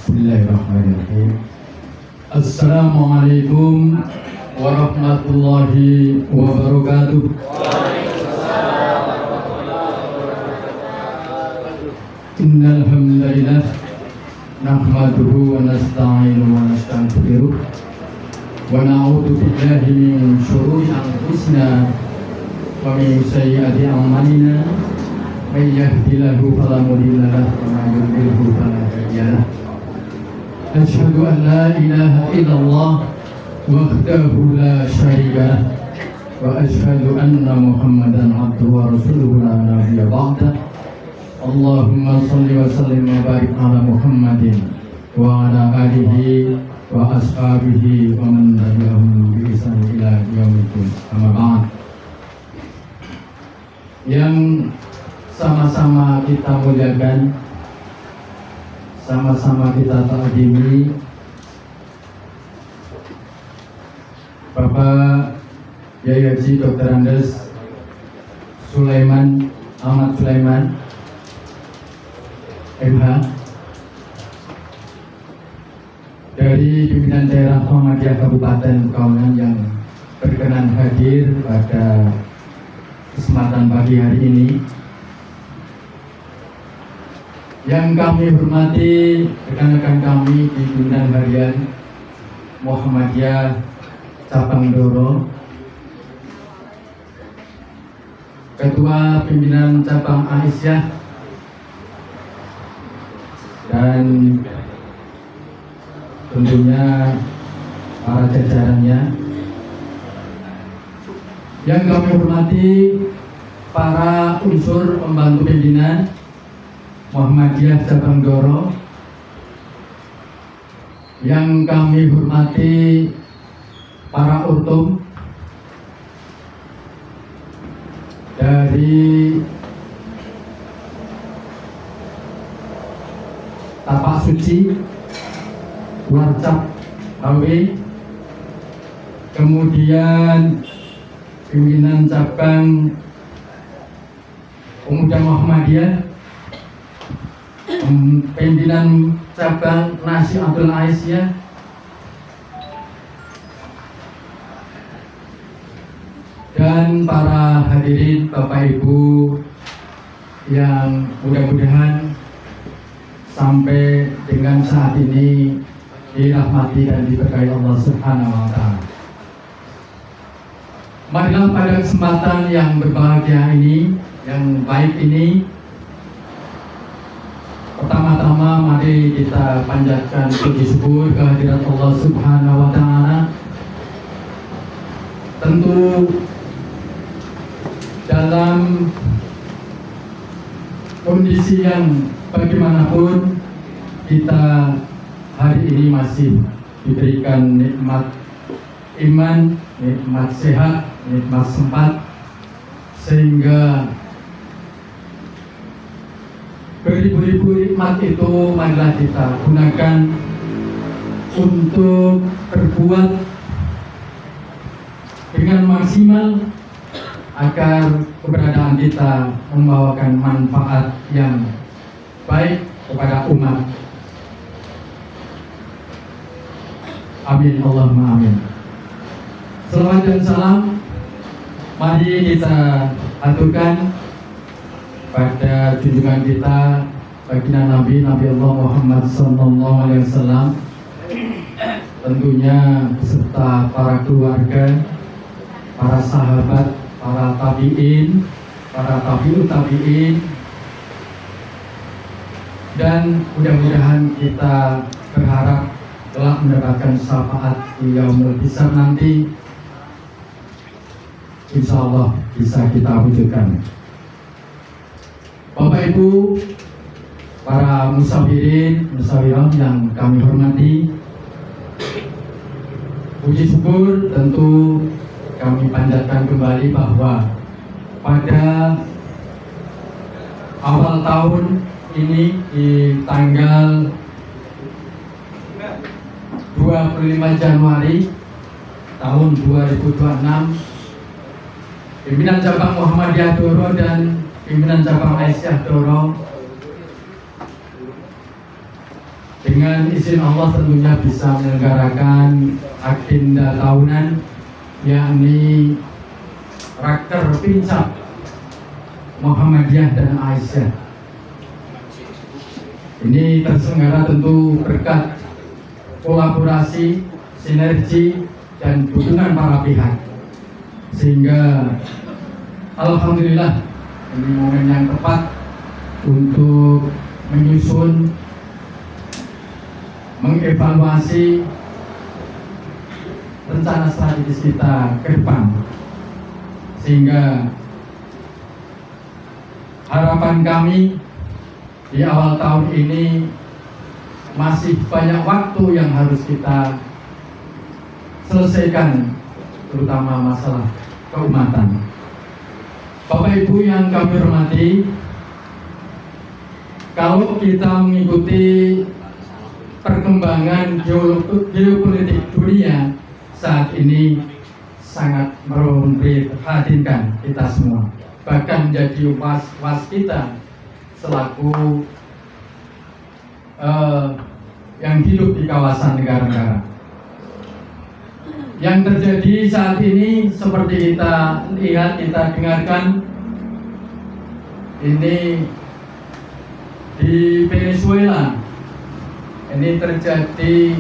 Bismillahirrahmanirrahim. Assalamualaikum warahmatullahi wabarakatuh. Innal hamdalillah nahmaduhu wa nasta'inuhu wa nastaghfiruh wa na'udzu billahi min syururi anfusina wa min sayyiati a'malina. May yahdihillahu fala mudilla lahu wa may yudlilhu fala hadiya lahu. Asyhadu an la ilaha illallah wahdahu la syarika lahu wa asyhadu anna Muhammadan abduhu wa rasuluhu la nabiyya ba'dah. Allahumma shalli wa sallim wa barik ala Muhammadin wa ala alihi wa ashabihi wa man tabi'ahum bi ihsan ila yaumil amma ba'd. Yang sama-sama kita muliakan, sama-sama kita ta'zimi Bapak Yai Haji Dr. Andes Sulaiman Ahmad Sulaiman MH dari pimpinan daerah Muhammadiyah Kabupaten Pekalongan yang berkenan hadir pada kesempatan pagi hari ini. Yang kami hormati rekan-rekan kami di pimpinan harian Muhammadiyah Cabang Doro, Ketua Pimpinan Cabang Aisyah, dan tentunya para jajarannya. Yang kami hormati para unsur pembantu pimpinan Muhammadiyah Cabang Doro, yang kami hormati para urtum dari Tapak Suci, Warcap HW, kemudian pimpinan cabang Pemuda Muhammadiyah, pimpinan cabang Nahdlatul Aisyah, dan para hadirin Bapak Ibu yang mudah-mudahan sampai dengan saat ini dirahmati dan diberkahi Allah Subhanahu wa Ta'ala. Marilah pada kesempatan yang berbahagia ini, yang baik ini, pertama-tama mari kita panjatkan puji syukur kehadirat Allah Subhanahu wa Ta'ala. Tentu dalam kondisi yang bagaimanapun kita hari ini masih diberikan nikmat iman, nikmat sehat, nikmat sempat, sehingga beribu-ribu nikmat itu marilah kita gunakan untuk berbuat dengan maksimal agar keberadaan kita membawakan manfaat yang baik kepada umat. Amin Allahumma amin. Salawat dan salam mari kita aturkan pada junjungan kita baginda Nabi Allah Muhammad sallallahu alaihi wasallam, tentunya beserta para keluarga, para sahabat, para tabi'in, para tabi'ut tabi'in, dan mudah-mudahan kita berharap telah mendapatkan syafaat di yaumul hisab nanti, insya Allah bisa kita wujudkan. Bapak Ibu, para musawirin, musawirah yang kami hormati, puji syukur tentu kami panjatkan kembali bahwa pada awal tahun ini di tanggal 25 Januari tahun 2026, pimpinan cabang Muhammadiyah Doro dan pimpinan cabang Aisyah Doro dengan izin Allah tentunya bisa menyelenggarakan agenda tahunan, yakni Raker Pincap Muhammadiyah dan Aisyah. Ini terselenggara tentu berkat kolaborasi, sinergi, dan dukungan para pihak, sehingga alhamdulillah ini momen yang tepat untuk menyusun, mengevaluasi rencana strategis kita ke depan, sehingga harapan kami di awal tahun ini masih banyak waktu yang harus kita selesaikan, terutama masalah keumatan. Bapak Ibu yang kami hormati, kalau kita mengikuti perkembangan geopolitik dunia saat ini sangat memprihatinkan kita semua, bahkan menjadi was kita selaku yang hidup di kawasan negara-negara. Yang terjadi saat ini seperti kita lihat, kita dengarkan, ini di Venezuela ini terjadi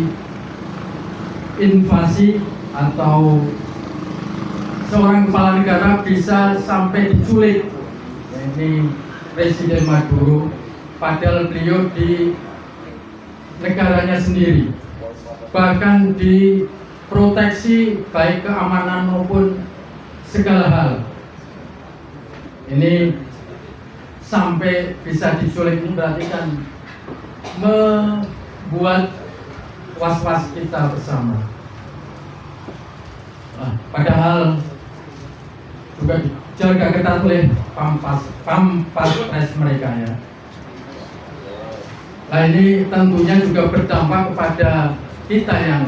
invasi atau seorang kepala negara bisa sampai diculik. Ini Presiden Maduro, padahal beliau di negaranya sendiri, bahkan diproteksi baik keamanan maupun segala hal. Ini sampai bisa diculik, ini berarti kan membuat was-was kita bersama. Padahal juga dijaga ketat oleh pampas pres mereka ya. Nah ini tentunya juga berdampak kepada kita yang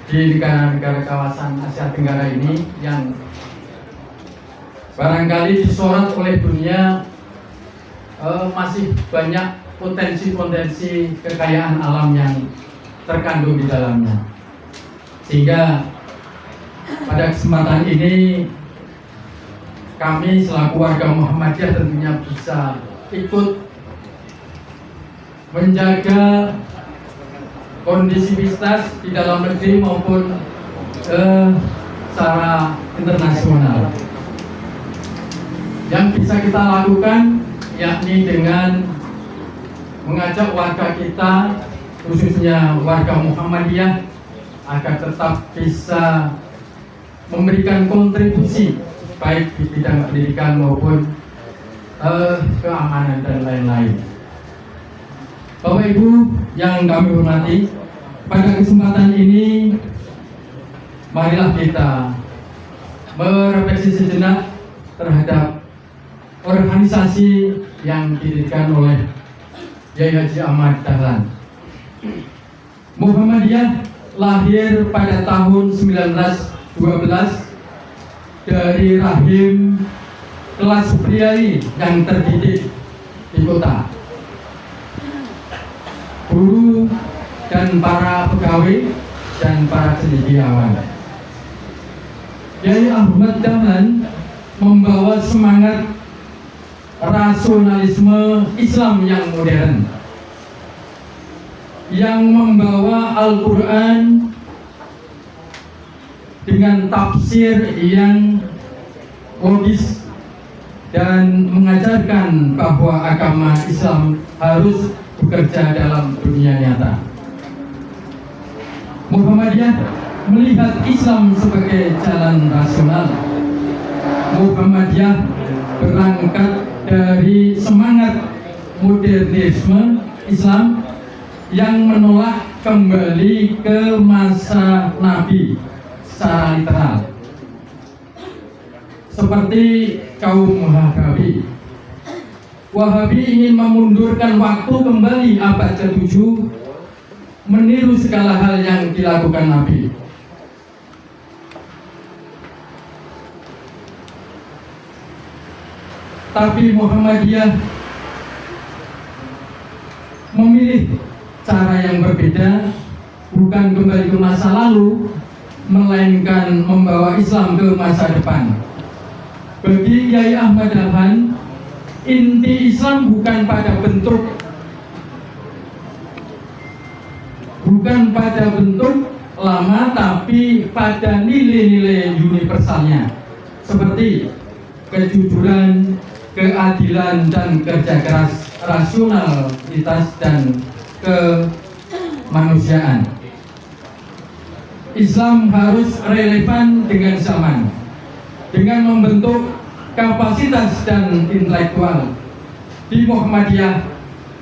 di negara-negara kawasan Asia Tenggara ini, yang barangkali disorot oleh dunia, masih banyak potensi-potensi kekayaan alam yang terkandung di dalamnya. Sehingga pada kesempatan ini kami selaku warga Muhammadiyah tentunya bisa ikut menjaga kondisivitas di dalam negeri maupun secara internasional. Yang bisa kita lakukan yakni dengan mengajak warga kita, khususnya warga Muhammadiyah, agar tetap bisa memberikan kontribusi baik di bidang pendidikan maupun keamanan dan lain-lain. Bapak Ibu yang kami hormati, pada kesempatan ini marilah kita merefleksi sejenak terhadap organisasi yang didirikan oleh Yai Haji Ahmad Dahlan. Muhammadiyah lahir pada tahun 1912 dari rahim kelas priai yang terdidik di kota, guru dan para pegawai dan para cendekiawan. Yai Ahmad Dahlan membawa semangat rasionalisme Islam yang modern, yang membawa Al-Quran dengan tafsir yang logis dan mengajarkan bahwa agama Islam harus bekerja dalam dunia nyata. Muhammadiyah melihat Islam sebagai jalan rasional. Muhammadiyah berangkat dari semangat modernisme Islam yang menolak kembali ke masa Nabi secara literal, seperti kaum Wahabi. Wahabi ingin memundurkan waktu kembali abad ke-7, meniru segala hal yang dilakukan Nabi. Tapi Muhammadiyah memilih cara yang berbeda, bukan kembali ke masa lalu, melainkan membawa Islam ke masa depan. Bagi Kiai Ahmad Dahlan, inti Islam bukan pada bentuk lama, tapi pada nilai-nilai universalnya, seperti kejujuran, keadilan dan kerja keras, rasionalitas dan kemanusiaan. Islam harus relevan dengan zaman, dengan membentuk kapasitas dan intelektual. Di Muhammadiyah,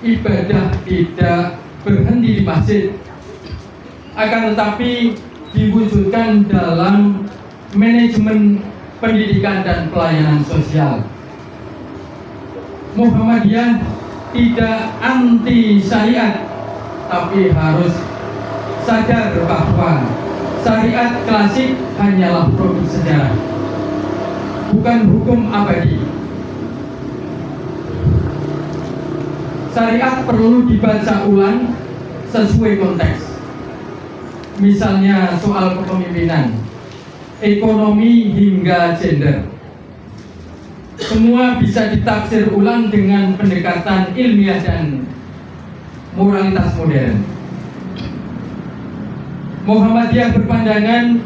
ibadah tidak berhenti di masjid, akan tetapi diwujudkan dalam manajemen pendidikan dan pelayanan sosial. Muhammadiyah tidak anti syariat, tapi harus sadar bahwa syariat klasik hanyalah produk sejarah, bukan hukum abadi. Syariat perlu dibaca ulang sesuai konteks. Misalnya soal kepemimpinan, ekonomi hingga gender. Semua bisa ditafsir ulang dengan pendekatan ilmiah dan moralitas modern. Muhammadiyah berpandangan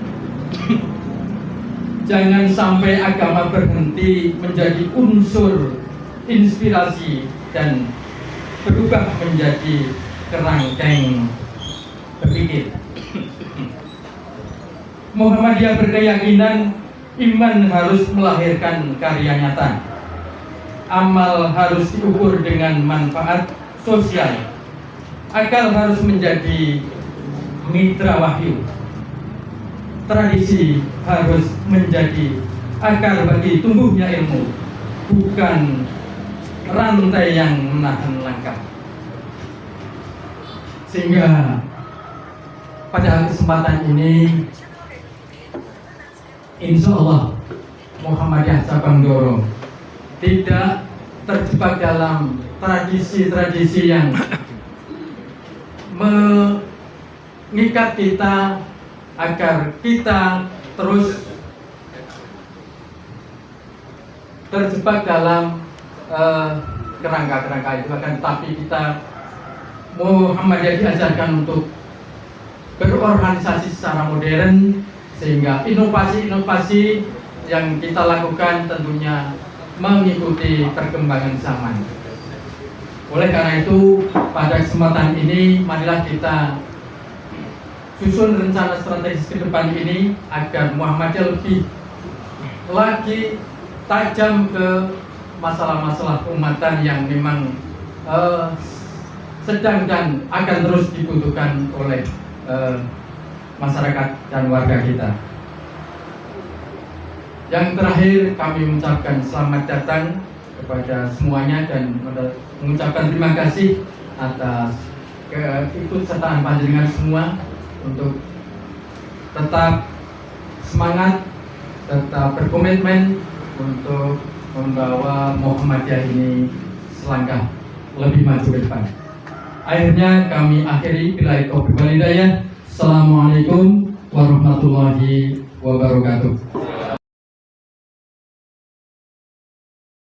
jangan sampai agama berhenti menjadi unsur inspirasi dan berubah menjadi kerangkeng berpikir. Muhammadiyah berkeyakinan iman harus melahirkan karya nyata. Amal harus diukur dengan manfaat sosial. Akal harus menjadi mitra wahyu. Tradisi harus menjadi akar bagi tumbuhnya ilmu, bukan rantai yang menahan langkah. Sehingga pada kesempatan ini, insya Allah Muhammadiyah Cabang Doro tidak terjebak dalam tradisi-tradisi yang mengikat kita agar kita terus terjebak dalam kerangka-kerangka itu, akan tetapi kita Muhammadiyah diajarkan untuk berorganisasi secara modern, sehingga inovasi-inovasi yang kita lakukan tentunya mengikuti perkembangan zaman. Oleh karena itu, pada kesempatan ini marilah kita susun rencana strategis ke depan ini agar Muhammadiyah lebih lagi tajam ke masalah-masalah keumatan yang memang sedang dan akan terus dibutuhkan oleh masyarakat dan warga kita. Yang terakhir, kami mengucapkan selamat datang kepada semuanya dan mengucapkan terima kasih atas keikutsertaan panjenengan semua untuk tetap semangat, tetap berkomitmen untuk membawa Muhammadiyah ini selangkah lebih maju ke depan. Akhirnya kami akhiri, billahi taufiq wal hidayah. Assalamualaikum warahmatullahi wabarakatuh.